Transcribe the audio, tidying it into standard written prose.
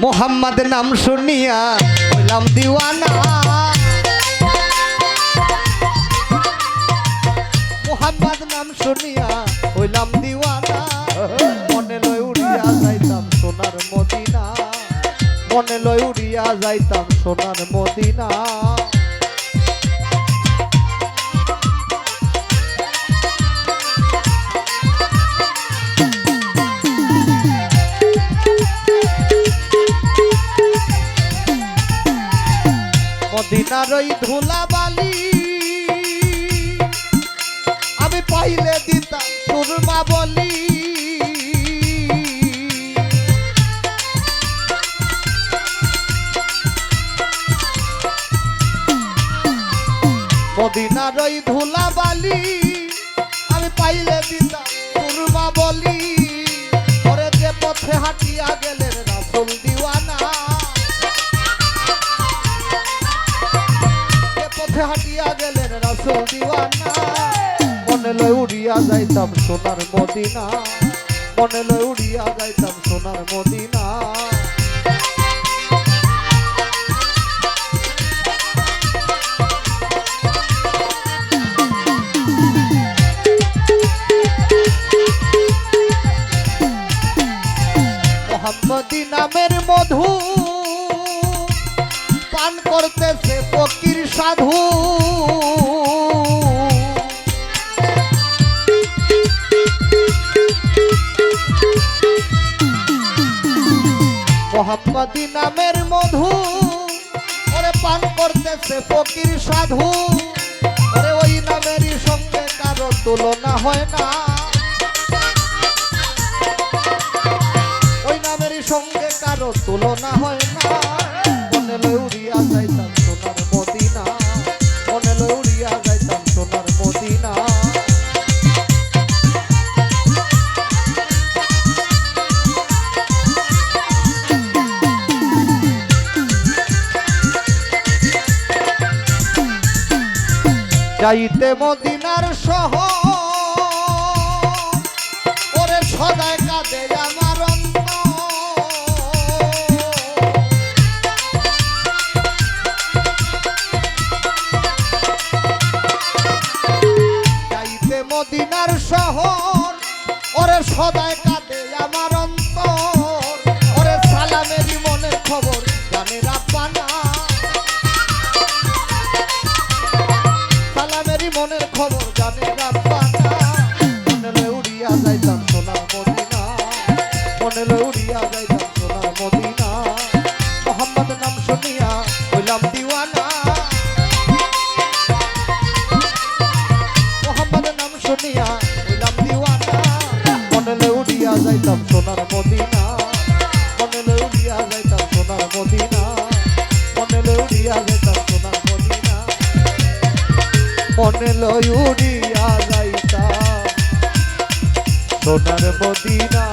মোহাম্মদ নাম শুনিয়া হইলাম দিওয়ানা, মোহাম্মদ নাম শুনিয়া হইলাম দিওয়ানা। মনে লয় উড়িয়া যাইতাম সোনার মদিনা, মনে লয় উড়িয়া যাইতাম সোনার মদিনা। মদিনার ওই ধুলাবালি আমি পাইলে দিতাম সুরমা বলি। মদিনার ওই ধুলাবালি আমি পাইলে দিতাম সুরমা বলি। ওরে যে পথে হাঁটিয়া গেলেন রাসূল দিওয়ানা, হাঁটিয়া গেলেন রাসূল দিওয়ানা। মনে লয় উড়িয়া যাইতাম সোনার মদিনা, মনে লয় উড়িয়া যাইতাম সোনার মদিনা। মোহাম্মদী নামের মধু পান করতেছে ফকির সাধু। মোহাম্মদী নামের মধু ওরে পান করতেছে ফকির সাধু। ওরে ওই নামেরই সঙ্গে কারো তুলনা হয় না, ওই নামেরই সঙ্গে কারো তুলনা হয় না। মনে লয় উড়িয়া যাইতাম সোনার মদিনা, মনে লয় উড়িয়া যাইতাম সোনার মদিনা। যাইতে মদিনার শহর ওরে সদায় কাঁদে আমার অন্তর। যাইতে মদিনার শহর ওরে সদায় কাঁদে আমার অন্তর। ওরে সালামেরই মনের খবর জানে রাব্বানা, সালামেরই মনের খবর জানে রাব্বানা। মনে লয় উড়িয়া যাইতাম সোনার মদিনা, মনে লয় উড়িয়া যাইতাম সোনার মদিনা। মোহাম্মদ নাম শুনিয়া হইলাম দিওয়ানা, মোহাম্মদ নাম শুনিয়া হইলাম দিওয়ানা। মনে লয় উড়িয়া যাইতাম সোনার মদিনা, মনে লয় উড়িয়া যাইতাম সোনার মদিনা, মনে লয় উড়িয়া যাইতাম সোনার মদিনা। মনে লয় উড়িয়া যাইতাম সোনার মদিনা।